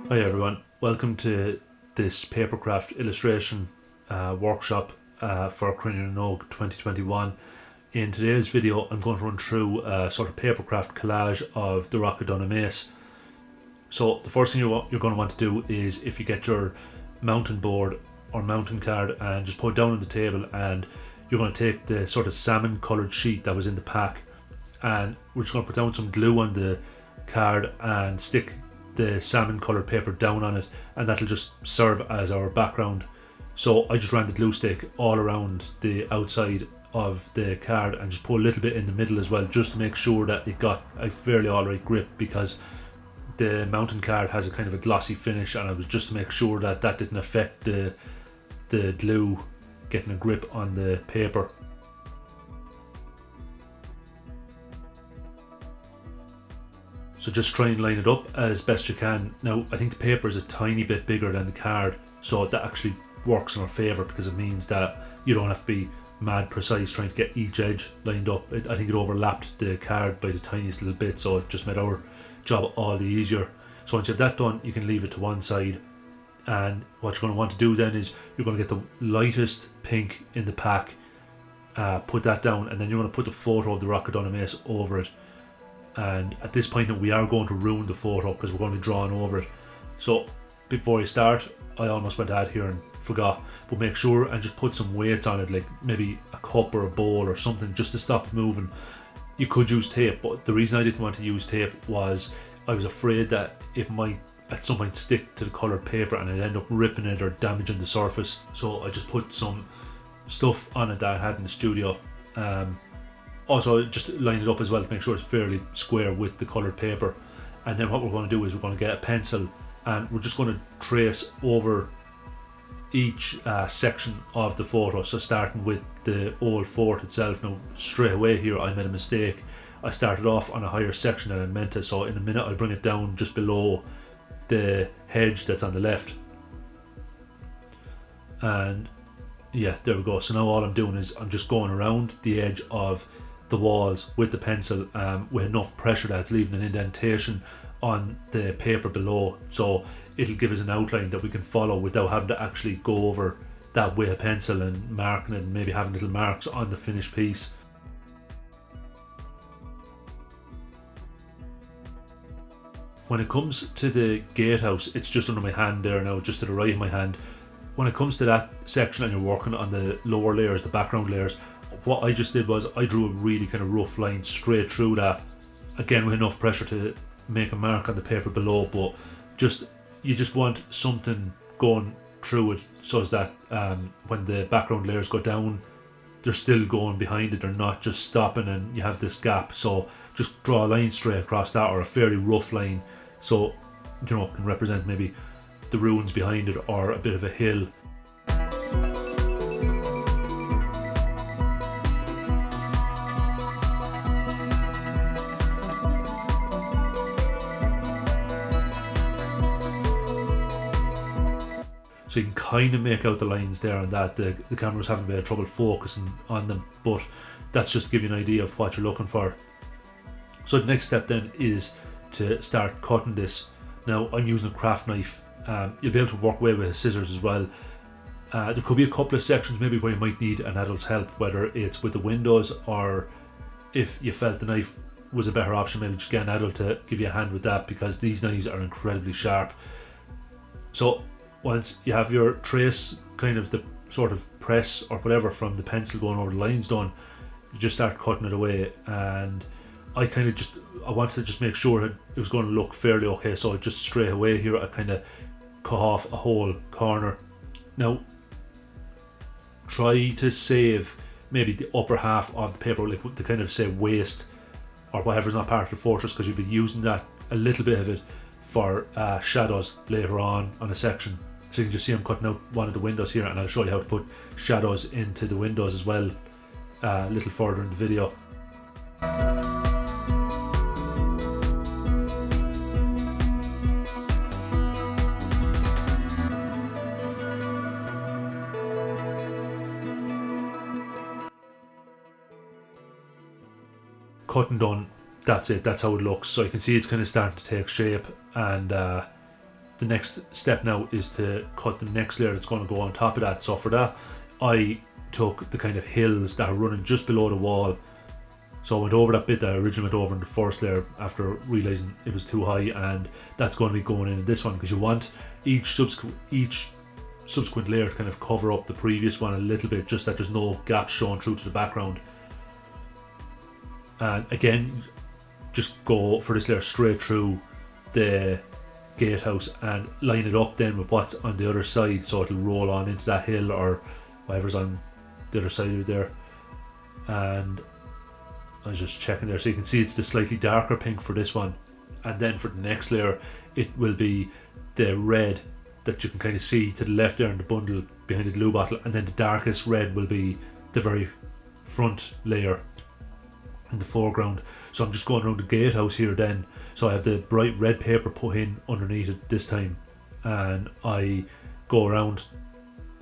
Hi everyone, welcome to this Papercraft illustration workshop for Crinniú 2021. In today's video I'm going to run through a sort of Papercraft collage of the Rock of Dunamase. So the first thing you're going to want to do is, if you get your mountain board or mountain card and just put it down on the table, and you're going to take the sort of salmon coloured sheet that was in the pack, and we're just going to put down some glue on the card and stick the salmon coloured paper down on it, and that'll just serve as our background. So I just ran the glue stick all around the outside of the card and just put a little bit in the middle as well, just to make sure that it got a fairly alright grip, because the mountain card has a kind of a glossy finish, and it was just to make sure that that didn't affect the glue getting a grip on the paper. So just try and line it up as best you can. Now I think the paper is a tiny bit bigger than the card, so that actually works in our favour, because it means that you don't have to be mad precise trying to get each edge lined up. I think it overlapped the card by the tiniest little bit, so it just made our job all the easier. So once you have that done, you can leave it to one side, and what you're going to want to do then is you're going to get the lightest pink in the pack, put that down, and then you're going to put the photo of the Rock of Dunamase over it. And at this point we are going to ruin the photo because we're going to be drawing over it. So before you start, I almost went out here and forgot, but make sure and just put some weights on it, like maybe a cup or a bowl or something, just to stop it moving. You could use tape, but the reason I didn't want to use tape was I was afraid that it might at some point stick to the coloured paper and it'd end up ripping it or damaging the surface. So I just put some stuff on it that I had in the studio. Also just line it up as well to make sure it's fairly square with the coloured paper. And then what we're going to do is we're going to get a pencil, and we're just going to trace over each section of the photo. So starting with the old fort itself. Now straight away here I made a mistake. I started off on a higher section than I meant to, so in a minute I'll bring it down just below the hedge that's on the left. And yeah, there we go. So now all I'm doing is I'm just going around the edge of the walls with the pencil, with enough pressure that it's leaving an indentation on the paper below, so it'll give us an outline that we can follow without having to actually go over that with a pencil and marking it and maybe having little marks on the finished piece. When it comes to the gatehouse, it's just under my hand there now, just to the right of my hand. When it comes to that section and you're working on the lower layers, the background layers, what I just did was I drew a really kind of rough line straight through that, again with enough pressure to make a mark on the paper below, but you just want something going through it so that when the background layers go down, they're still going behind it, they're not just stopping and you have this gap. So just draw a line straight across that, or a fairly rough line, so you know, it can represent maybe the ruins behind it or a bit of a hill. So you can kind of make out the lines there, and that the camera's having a bit of trouble focusing on them, but that's just to give you an idea of what you're looking for. So the next step then is to start cutting this. Now I'm using a craft knife. You'll be able to work away with scissors as well. There could be a couple of sections maybe where you might need an adult's help, whether it's with the windows, or if you felt the knife was a better option, maybe just get an adult to give you a hand with that, because these knives are incredibly sharp. So once you have your trace, kind of the sort of press or whatever from the pencil going over the lines done, you just start cutting it away. And I wanted to just make sure it was going to look fairly okay, so just straight away here I kind of cut off a whole corner. Now try to save maybe the upper half of the paper, like the kind of say waist or whatever's not part of the fortress, because you'll be using that, a little bit of it, for shadows later on a section. So you can just see I'm cutting out one of the windows here, and I'll show you how to put shadows into the windows as well a little further in the video. Cutting done, that's it, that's how it looks. So you can see it's kind of starting to take shape, and the next step now is to cut the next layer that's going to go on top of that. So for that, I took the kind of hills that are running just below the wall. So I went over that bit that I originally went over in the first layer after realising it was too high, and that's going to be going in this one, because you want each subsequent layer to kind of cover up the previous one a little bit, just that there's no gaps showing through to the background. And again, just go for this layer straight through the gatehouse and line it up then with what's on the other side, so it'll roll on into that hill or whatever's on the other side of it there. And I was just checking there, so you can see it's the slightly darker pink for this one, and then for the next layer it will be the red that you can kind of see to the left there in the bundle behind the glue bottle, and then the darkest red will be the very front layer in the foreground. So I'm just going around the gatehouse here then, so I have the bright red paper put in underneath it this time, and I go around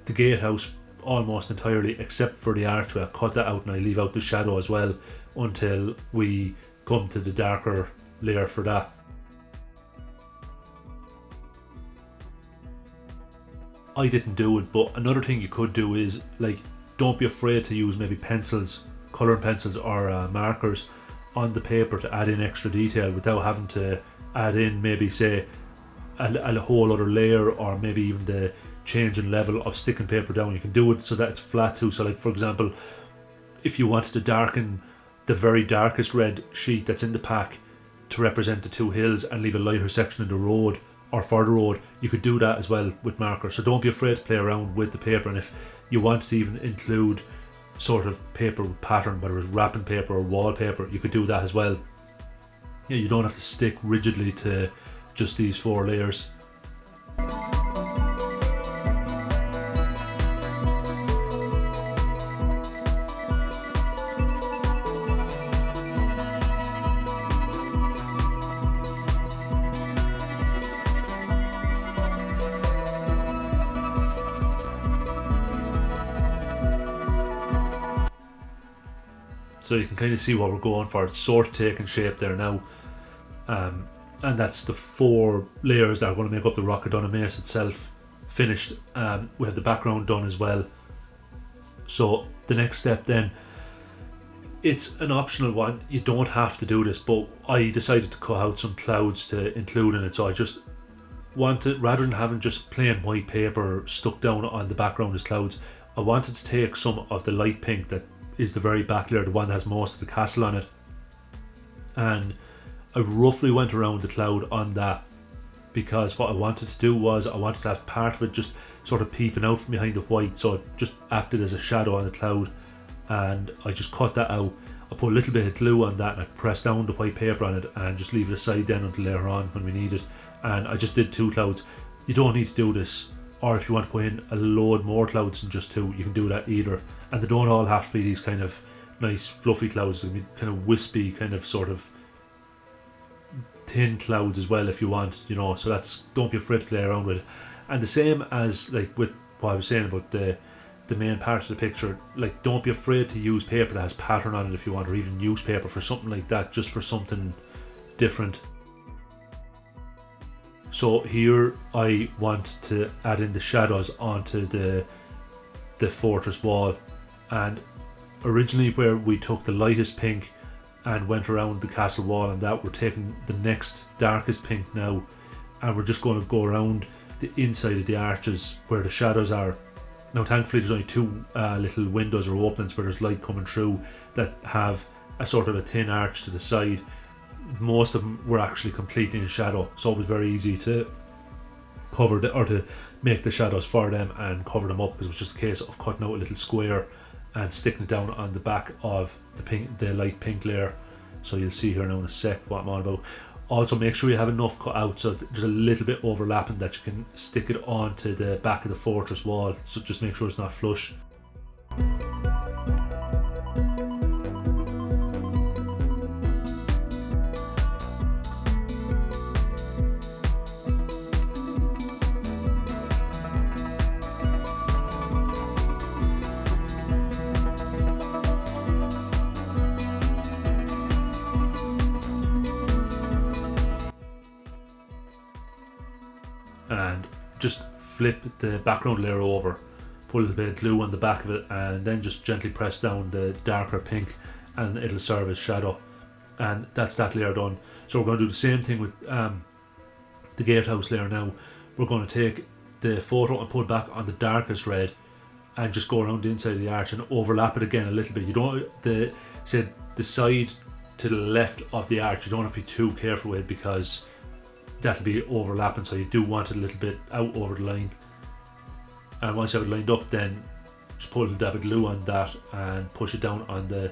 the gatehouse almost entirely except for the archway. I cut that out and I leave out the shadow as well until we come to the darker layer for that. I didn't do it, but another thing you could do is, like, don't be afraid to use maybe pencils, colouring pencils or markers on the paper to add in extra detail without having to add in maybe say a whole other layer, or maybe even the change in level of sticking paper down. You can do it so that it's flat too. So like, for example, if you wanted to darken the very darkest red sheet that's in the pack to represent the two hills and leave a lighter section of the road or for the road, you could do that as well with markers. So don't be afraid to play around with the paper, and if you want to even include sort of paper with pattern, whether it's wrapping paper or wallpaper, you could do that as well. Yeah, you don't have to stick rigidly to just these 4 layers. So you can kind of see what we're going for. It's sort of taking shape there now. And that's the 4 layers that are going to make up the Rock of Dunamase itself finished. We have the background done as well. So the next step then, it's an optional one. You don't have to do this, but I decided to cut out some clouds to include in it. So I just wanted, rather than having just plain white paper stuck down on the background as clouds, I wanted to take some of the light pink that is the very back layer, the one that has most of the castle on it, and I roughly went around the cloud on that, because what I wanted to do was I wanted to have part of it just sort of peeping out from behind the white, so it just acted as a shadow on the cloud. And I just cut that out. I put a little bit of glue on that and I pressed down the white paper on it and just leave it aside then until later on when we need it. And I just did 2 clouds. You don't need to do this, or if you want to put in a load more clouds than just 2, you can do that either. And they don't all have to be these kind of nice fluffy clouds. They can be kind of wispy, kind of sort of thin clouds as well if you want, you know. So that's, don't be afraid to play around with it. And the same as like with what I was saying about the main part of the picture, like, don't be afraid to use paper that has pattern on it if you want, or even newspaper for something like that, just for something different. So here I want to add in the shadows onto the fortress wall, and originally where we took the lightest pink and went around the castle wall and that, we're taking the next darkest pink now, and we're just going to go around the inside of the arches where the shadows are. Now thankfully there's only 2 little windows or openings where there's light coming through that have a sort of a thin arch to the side. Most of them were actually completely in shadow, so it was very easy to cover or to make the shadows for them and cover them up, because it was just a case of cutting out a little square and sticking it down on the back of the light pink layer. So you'll see here now in a sec what I'm on about. Also make sure you have enough cut out so there's a little bit overlapping that you can stick it onto the back of the fortress wall, so just make sure it's not flush. and just flip the background layer over, put a little bit of glue on the back of it, and then just gently press down the darker pink and it'll serve as shadow. And that's that layer done. So we're going to do the same thing with the gatehouse layer now. We're going to take the photo and put it back on the darkest red and just go around the inside of the arch and overlap it again a little bit. You don't, the side to the left of the arch, you don't have to be too careful with, because that'll be overlapping, so you do want it a little bit out over the line. And once you have it lined up, then just put a little dab of glue on that and push it down on the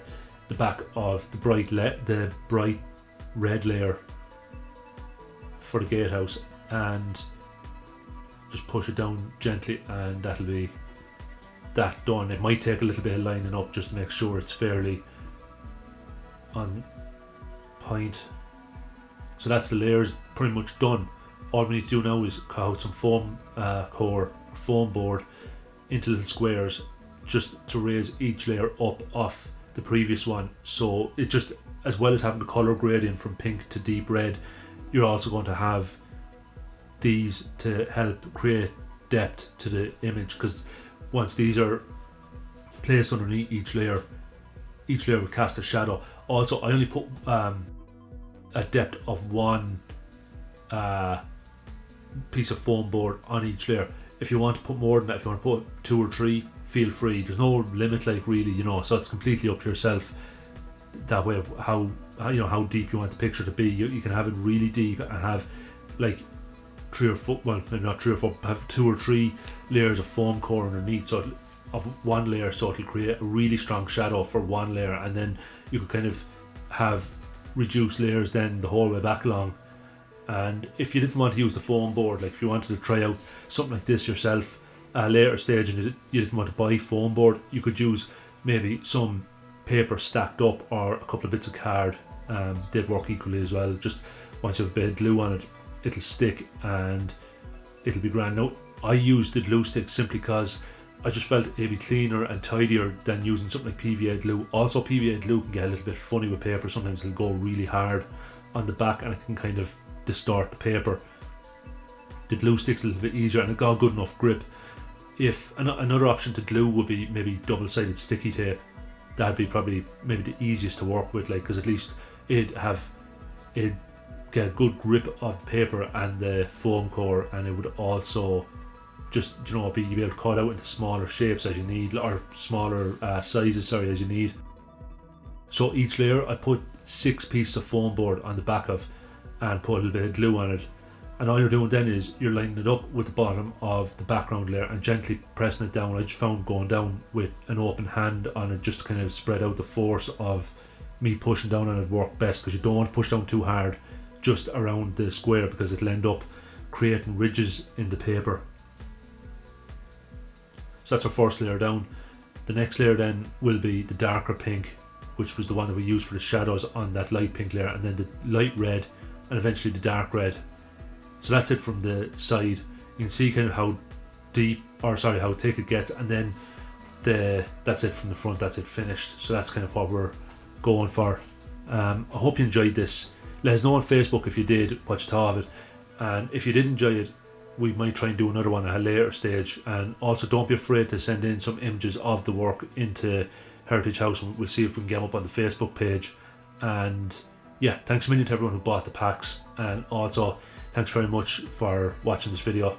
back of the bright red layer for the gatehouse, and just push it down gently, and that'll be that done. It might take a little bit of lining up just to make sure it's fairly on point. So that's the layers pretty much done. All we need to do now is cut out some foam foam board into little squares, just to raise each layer up off the previous one. So it just, as well as having the color gradient from pink to deep red, you're also going to have these to help create depth to the image, because once these are placed underneath each layer will cast a shadow. Also, I only put a depth of one piece of foam board on each layer. If you want to put more than that, if you want to put 2 or 3, feel free. There's no limit, like, really, you know, so it's completely up to yourself that way, how you know how deep you want the picture to be. You can have it really deep and have like 3 or 4, well, maybe not 3 or 4, have 2 or 3 layers of foam core underneath, so of one layer, so it'll create a really strong shadow for one layer, and then you could kind of have reduced layers then the whole way back along. And if you didn't want to use the foam board, like if you wanted to try out something like this yourself at a later stage and you didn't want to buy foam board, you could use maybe some paper stacked up or a couple of bits of card. They'd work equally as well. Just once you have a bit of glue on it, it'll stick and it'll be grand. Now, I used the glue stick simply because I just felt it'd be cleaner and tidier than using something like PVA glue. Also, PVA glue can get a little bit funny with paper. Sometimes it'll go really hard on the back and it can kind of distort the paper. The glue stick's a little bit easier and it got good enough grip. If another option to glue would be maybe double-sided sticky tape. That'd be probably maybe the easiest to work with, like, because at least it'd get a good grip of the paper and the foam core, and it would also just, you know, you'd be able to cut out into smaller shapes as you need, or smaller sizes, as you need. So each layer I put 6 pieces of foam board on the back of and put a little bit of glue on it, and all you're doing then is you're lining it up with the bottom of the background layer and gently pressing it down. I just found going down with an open hand on it just to kind of spread out the force of me pushing down on it worked best, because you don't want to push down too hard just around the square, because it'll end up creating ridges in the paper. So that's our first layer down. The next layer then will be the darker pink, which was the one that we used for the shadows on that light pink layer, and then the light red and eventually the dark red. So that's it from the side. You can see kind of how thick it gets, and then that's it from the front. That's it finished. So that's kind of what we're going for. I hope you enjoyed this. Let us know on Facebook if you did, what you thought of it, and if you did enjoy it, we might try and do another one at a later stage. And also, don't be afraid to send in some images of the work into Heritage House, and we'll see if we can get them up on the Facebook page. And yeah, thanks a million to everyone who bought the packs, and also thanks very much for watching this video.